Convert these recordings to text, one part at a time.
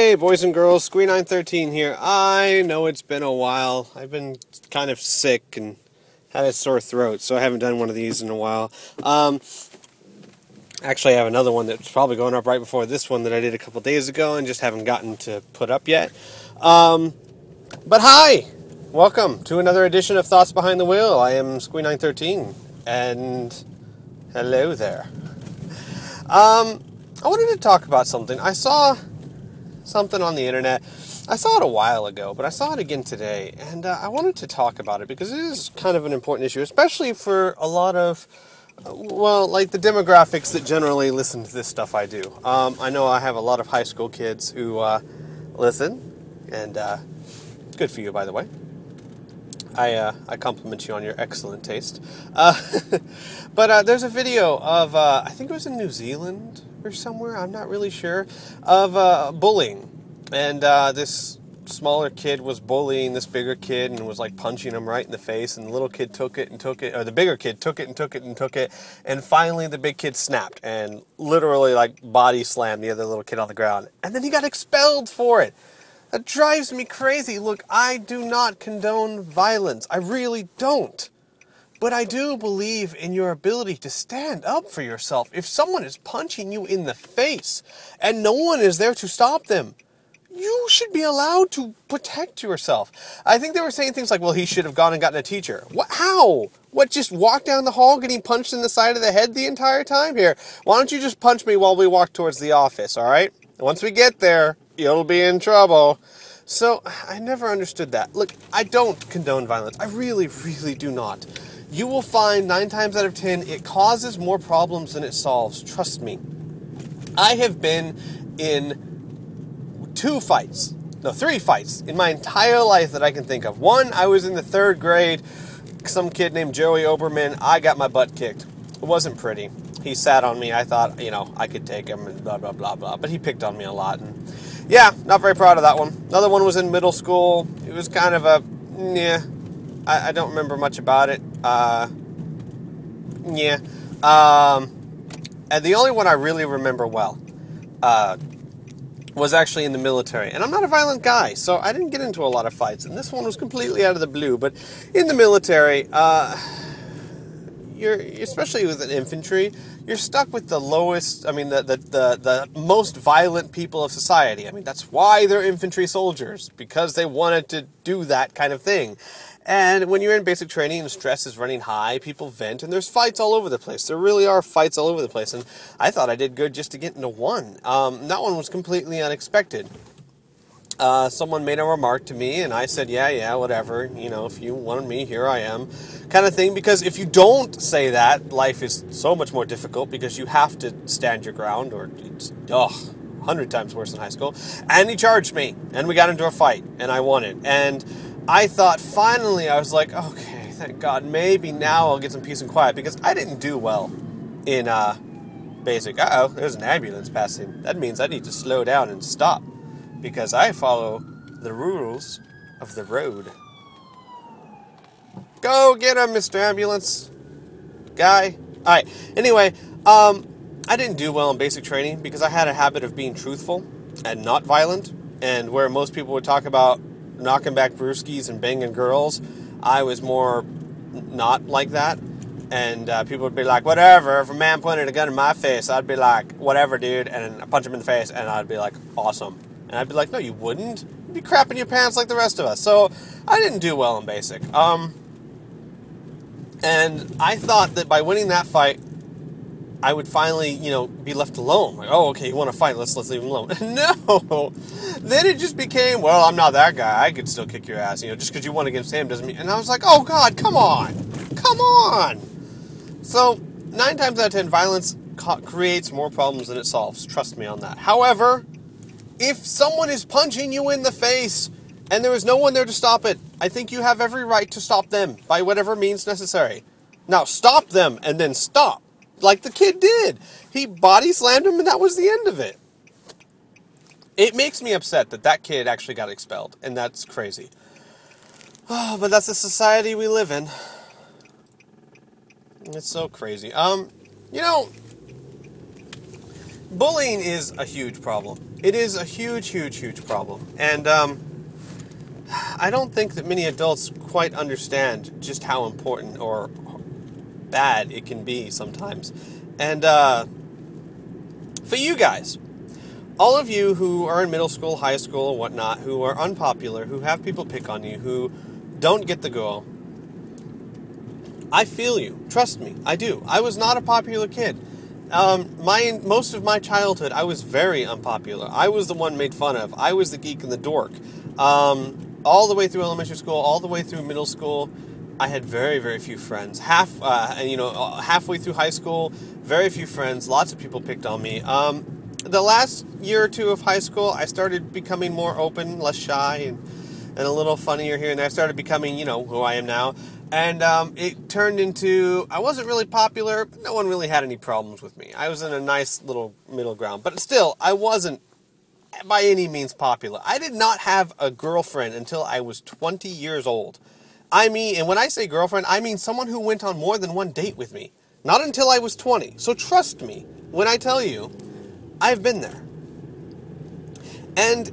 Hey, boys and girls, Squee913 here. I know it's been a while. I've been kind of sick and had a sore throat, so I haven't done one of these in a while. Actually, I have another one that's probably going up right before this one that I did a couple days ago and just haven't gotten to put up yet. But hi! Welcome to another edition of Thoughts Behind the Wheel. I am Squee913, and hello there. I wanted to talk about something. I saw something on the internet. I saw it a while ago, but I saw it again today, and I wanted to talk about it because it is kind of an important issue, especially for a lot of, like the demographics that generally listen to this stuff I do. I know I have a lot of high school kids who listen, and good for you, by the way. I compliment you on your excellent taste. But there's a video of, I think it was in New Zealand or somewhere, I'm not really sure, of bullying. And this smaller kid was bullying this bigger kid and was like punching him right in the face. And the little kid took it, or the bigger kid took it. And finally the big kid snapped and literally like body slammed the other little kid on the ground. And then he got expelled for it. That drives me crazy. Look, I do not condone violence. I really don't. But I do believe in your ability to stand up for yourself. If someone is punching you in the face and no one is there to stop them, you should be allowed to protect yourself. I think they were saying things like, well, he should have gone and gotten a teacher. What? How? What, just walk down the hall getting punched in the side of the head the entire time? Here, why don't you just punch me while we walk towards the office, all right? Once we get there, you'll be in trouble. So, I never understood that. Look, I don't condone violence. I really, really do not. You will find 9 times out of 10, it causes more problems than it solves. Trust me. I have been in 3 fights in my entire life that I can think of. One, I was in the 3rd grade. Some kid named Joey Oberman, I got my butt kicked. It wasn't pretty. He sat on me. I thought, I could take him and blah, blah, blah, blah. But he picked on me a lot. And yeah, not very proud of that one. Another one was in middle school. It was kind of a, I don't remember much about it. And the only one I really remember well was actually in the military. And I'm not a violent guy, so I didn't get into a lot of fights. And this one was completely out of the blue. But in the military, especially with an infantry, you're stuck with the lowest, the most violent people of society. I mean, that's why they're infantry soldiers, because they wanted to do that kind of thing. And when you're in basic training and stress is running high, people vent, and there's fights all over the place. There really are fights all over the place, and I thought I did good just to get into one. That one was completely unexpected. Someone made a remark to me, and I said, yeah, whatever, if you wanted me, here I am, kind of thing, because if you don't say that, life is so much more difficult, because you have to stand your ground, or it's, 100 times worse than high school. And he charged me, and we got into a fight, and I won it, and I thought, finally, I was like, okay, thank God, maybe now I'll get some peace and quiet, because I didn't do well in, basic. Uh-oh, there's an ambulance passing. That means I need to slow down and stop, because I follow the rules of the road. Go get him, Mr. Ambulance guy. Alright, anyway, I didn't do well in basic training, because I had a habit of being truthful and not violent, and where most people would talk about knocking back brewskis and banging girls, I was more not like that. And people would be like, whatever. If a man pointed a gun in my face, I'd be like, whatever, dude. And I'd punch him in the face, and I'd be like, awesome. And I'd be like, no, you wouldn't. You'd be crapping your pants like the rest of us. So I didn't do well in basic. And I thought that by winning that fight, I would finally, be left alone. Like, oh, okay, you want to fight, let's leave him alone. No! Then it just became, well, I'm not that guy. I could still kick your ass. Just because you won against him doesn't mean... And I was like, oh, God, come on! Come on! So, 9 times out of 10, violence creates more problems than it solves. Trust me on that. However, if someone is punching you in the face and there is no one there to stop it, I think you have every right to stop them by whatever means necessary. Now, stop them and then stop. Like the kid did. He body slammed him, and that was the end of it. It makes me upset that kid actually got expelled, and that's crazy. Oh, but that's the society we live in. It's so crazy. bullying is a huge problem. It is a huge, huge, huge problem. And I don't think that many adults quite understand just how important or bad it can be sometimes. And for you guys, all of you who are in middle school, high school, or whatnot, who are unpopular, who have people pick on you, who don't get the girl, I feel you. Trust me, I do. I was not a popular kid. Most of my childhood, I was very unpopular. I was the one made fun of. I was the geek and the dork. All the way through elementary school, all the way through middle school, I had very, very few friends. Halfway through high school, very few friends. Lots of people picked on me. The last year or two of high school, I started becoming more open, less shy, and a little funnier here and there. I started becoming, who I am now. And it turned into, I wasn't really popular, but no one really had any problems with me. I was in a nice little middle ground. But still, I wasn't by any means popular. I did not have a girlfriend until I was 20 years old. And when I say girlfriend, I mean someone who went on more than one date with me. Not until I was 20. So trust me when I tell you, I've been there. And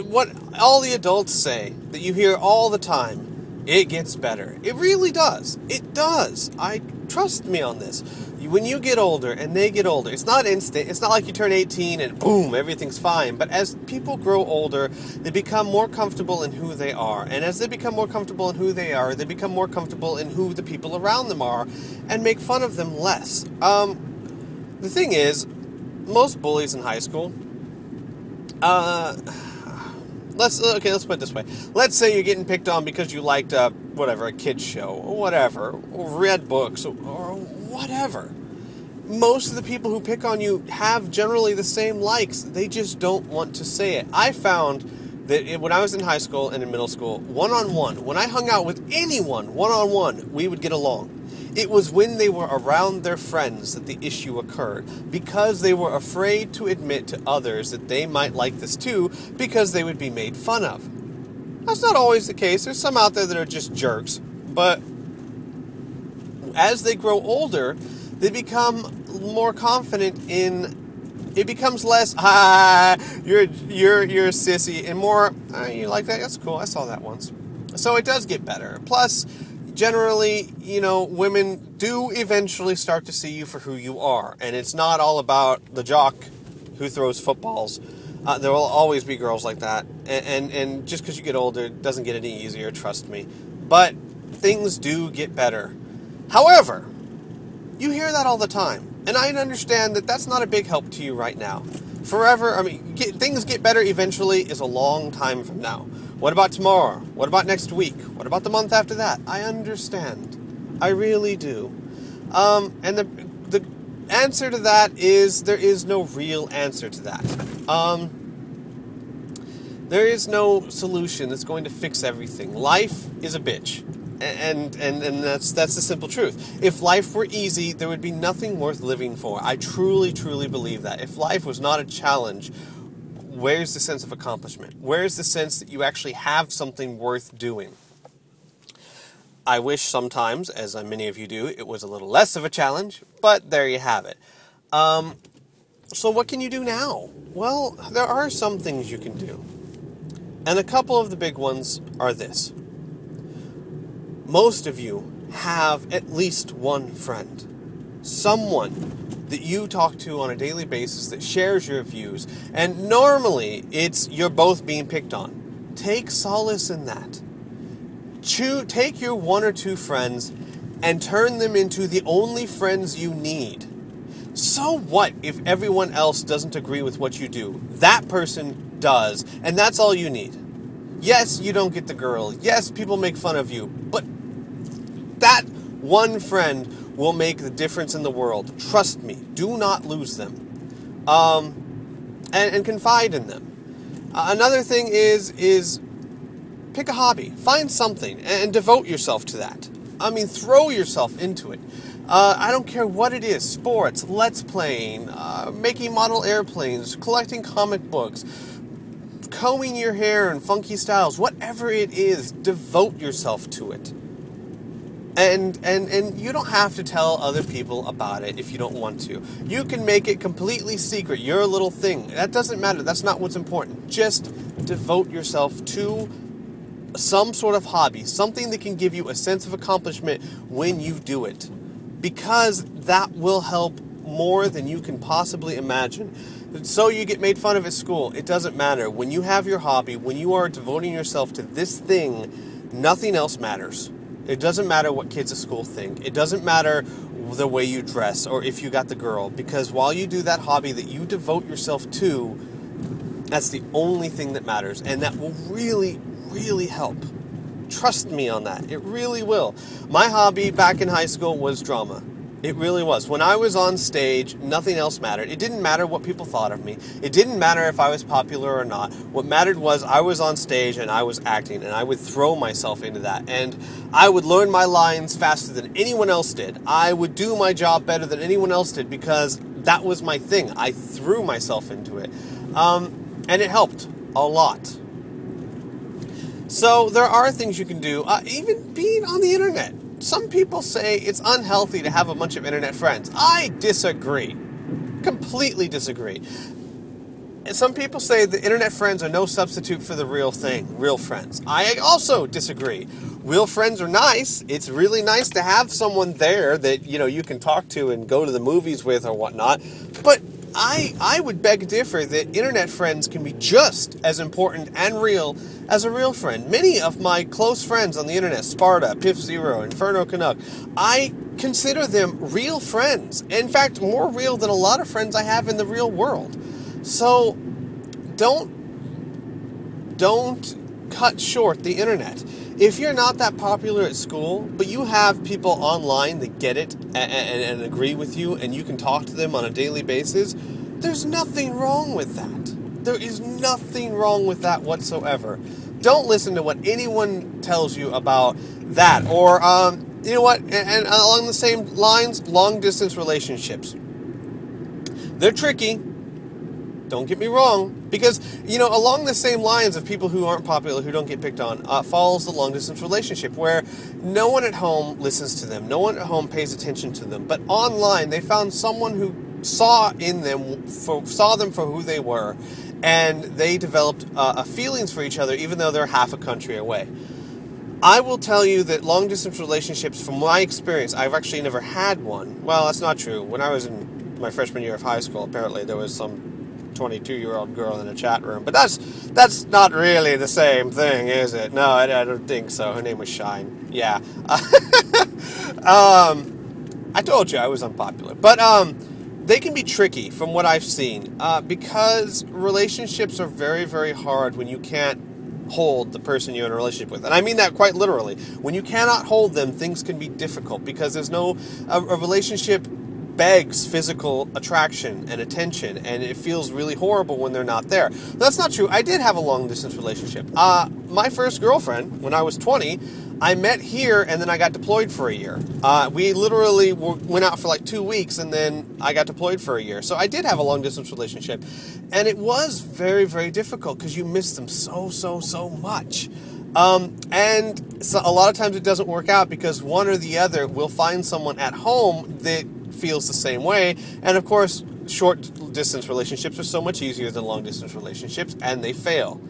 what all the adults say that you hear all the time, it gets better. It really does. It does. Trust me on this. When you get older and they get older, it's not instant. It's not like you turn 18 and boom, everything's fine. But as people grow older, they become more comfortable in who they are. And as they become more comfortable in who they are, they become more comfortable in who the people around them are and make fun of them less. The thing is, most bullies in high school, let's put it this way. Let's say you're getting picked on because you liked a kid's show, or whatever, or read books, or whatever. Most of the people who pick on you have generally the same likes. They just don't want to say it. I found that when I was in high school and in middle school, one-on-one, when I hung out with anyone one-on-one, we would get along. It was when they were around their friends that the issue occurred, because they were afraid to admit to others that they might like this too, because they would be made fun of. That's not always the case. There's some out there that are just jerks, but as they grow older, they become more confident in. It becomes less, you're a sissy, and more, you like that? That's cool. I saw that once. So it does get better. Plus, generally, women do eventually start to see you for who you are. And it's not all about the jock who throws footballs. There will always be girls like that. And just because you get older, it doesn't get any easier, trust me. But things do get better. However, you hear that all the time. And I understand that that's not a big help to you right now. Forever, things get better eventually is a long time from now. What about tomorrow? What about next week? What about the month after that? I understand. I really do. And the answer to that is there is no real answer to that. There is no solution that's going to fix everything. Life is a bitch. And that's the simple truth. If life were easy, there would be nothing worth living for. I truly, truly believe that. If life was not a challenge, where's the sense of accomplishment? Where's the sense that you actually have something worth doing? I wish sometimes, as many of you do, it was a little less of a challenge, but there you have it. So what can you do now? Well, there are some things you can do. And a couple of the big ones are this. Most of you have at least one friend. Someone that you talk to on a daily basis that shares your views. And normally, you're both being picked on. Take solace in that. Take your one or two friends and turn them into the only friends you need. So what if everyone else doesn't agree with what you do? That person does, and that's all you need. Yes, you don't get the girl. Yes, people make fun of you, but that one friend will make the difference in the world. Trust me. Do not lose them. And confide in them. Another thing is pick a hobby. Find something and devote yourself to that. Throw yourself into it. I don't care what it is. Sports, let's playing, making model airplanes, collecting comic books, combing your hair in funky styles. Whatever it is, devote yourself to it. And you don't have to tell other people about it if you don't want to. You can make it completely secret, your little thing. That doesn't matter. That's not what's important. Just devote yourself to some sort of hobby, something that can give you a sense of accomplishment when you do it. Because that will help more than you can possibly imagine. So you get made fun of at school. It doesn't matter. When you have your hobby, when you are devoting yourself to this thing, nothing else matters. It doesn't matter what kids at school think. It doesn't matter the way you dress or if you got the girl. Because while you do that hobby that you devote yourself to, that's the only thing that matters. And that will really, really help. Trust me on that. It really will. My hobby back in high school was drama. It really was. When I was on stage, nothing else mattered. It didn't matter what people thought of me. It didn't matter if I was popular or not. What mattered was I was on stage and I was acting, and I would throw myself into that. And I would learn my lines faster than anyone else did. I would do my job better than anyone else did because that was my thing. I threw myself into it. And it helped a lot. So there are things you can do, even being on the internet. Some people say it's unhealthy to have a bunch of internet friends. I disagree. Completely disagree. And some people say the internet friends are no substitute for the real thing, real friends. I also disagree. Real friends are nice. It's really nice to have someone there that, you can talk to and go to the movies with or whatnot. But I would beg to differ that internet friends can be just as important and real as a real friend. Many of my close friends on the internet, Sparta, Piff Zero, Inferno Canuck, I consider them real friends. In fact, more real than a lot of friends I have in the real world. So don't cut short the internet. If you're not that popular at school, but you have people online that get it and agree with you, and you can talk to them on a daily basis, there's nothing wrong with that. There is nothing wrong with that whatsoever. Don't listen to what anyone tells you about that. Or, you know what, and along the same lines, long-distance relationships. They're tricky. Don't get me wrong. Because, along the same lines of people who aren't popular, who don't get picked on, follows the long-distance relationship, where no one at home listens to them. No one at home pays attention to them. But online, they found someone who saw them for who they were, and they developed feelings for each other, even though they're half a country away. I will tell you that long-distance relationships, from my experience, I've actually never had one. Well, that's not true. When I was in my freshman year of high school, apparently there was some 22-year-old girl in a chat room. But that's not really the same thing, is it? No, I don't think so. Her name was Shine. Yeah. I told you I was unpopular. But they can be tricky from what I've seen because relationships are very, very hard when you can't hold the person you're in a relationship with. And I mean that quite literally. When you cannot hold them, things can be difficult because there's a relationship begs physical attraction and attention, and it feels really horrible when they're not there. That's not true. I did have a long-distance relationship. My first girlfriend, when I was 20, I met here, and then I got deployed for a year. We literally went out for like 2 weeks, and then I got deployed for a year. So I did have a long-distance relationship, and it was very, very difficult because you miss them so much. And so a lot of times it doesn't work out because one or the other will find someone at home that feels the same way. And of course, short distance relationships are so much easier than long distance relationships, and they fail.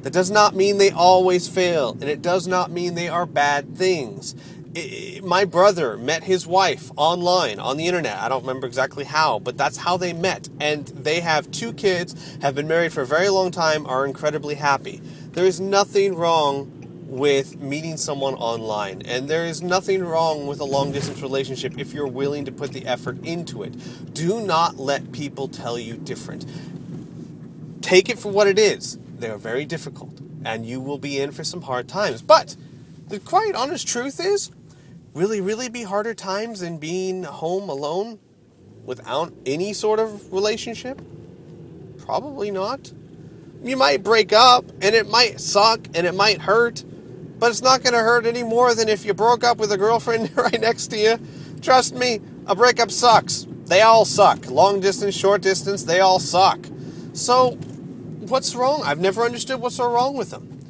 That does not mean they always fail, and it does not mean they are bad things. My brother met his wife online, on the internet. I don't remember exactly how, but that's how they met. And they have 2 kids, have been married for a very long time, are incredibly happy. There is nothing wrong with meeting someone online, and there is nothing wrong with a long-distance relationship if you're willing to put the effort into it. Do not let people tell you different. Take it for what it is. They're very difficult, and you will be in for some hard times. But the quite honest truth is, will it really be harder times than being home alone without any sort of relationship? Probably not. You might break up, and it might suck, and it might hurt, but it's not going to hurt any more than if you broke up with a girlfriend right next to you. Trust me, a breakup sucks. They all suck. Long distance, short distance, they all suck. So, what's wrong? I've never understood what's so wrong with them.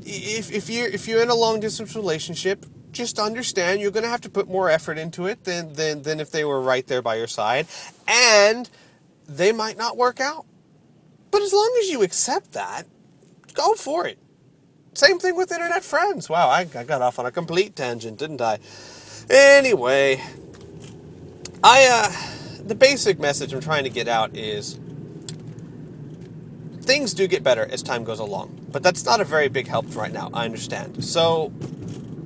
If you're in a long distance relationship, just understand you're going to have to put more effort into it than if they were right there by your side. And they might not work out. But as long as you accept that, go for it. Same thing with internet friends. Wow, I got off on a complete tangent, didn't I? Anyway, the basic message I'm trying to get out is things do get better as time goes along. But that's not a very big help right now, I understand. So,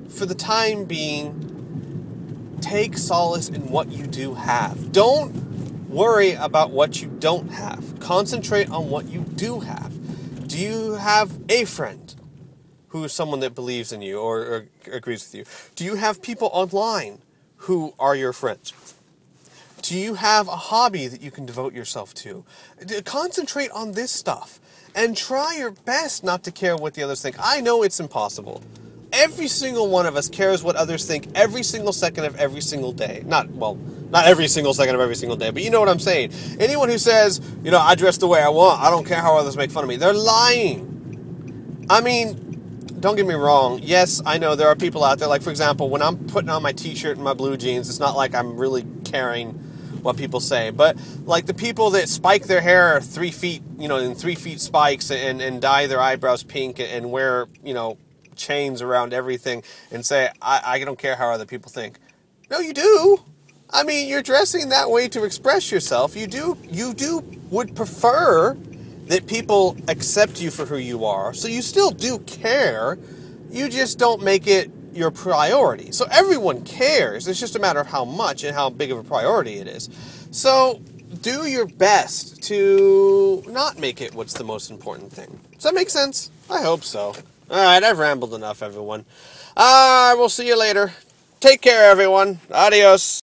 for the time being, take solace in what you do have. Don't worry about what you don't have. Concentrate on what you do have. Do you have a friend who is someone that believes in you or agrees with you? Do you have people online who are your friends? Do you have a hobby that you can devote yourself to? Concentrate on this stuff and try your best not to care what the others think. I know it's impossible. Every single one of us cares what others think every single second of every single day. Not every single second of every single day, but you know what I'm saying. Anyone who says, I dress the way I want, I don't care how others make fun of me, they're lying. I mean, don't get me wrong. Yes, I know there are people out there, like, for example, when I'm putting on my t-shirt and my blue jeans, it's not like I'm really caring what people say. But, like, the people that spike their hair 3 feet, in 3 feet spikes and dye their eyebrows pink and wear, chains around everything and say, I don't care how other people think. No, you do. I mean, you're dressing that way to express yourself. You would prefer that people accept you for who you are. So you still do care. You just don't make it your priority. So everyone cares. It's just a matter of how much and how big of a priority it is. So do your best to not make it what's the most important thing. Does that make sense? I hope so. All right, I've rambled enough, everyone. We'll see you later. Take care, everyone. Adios.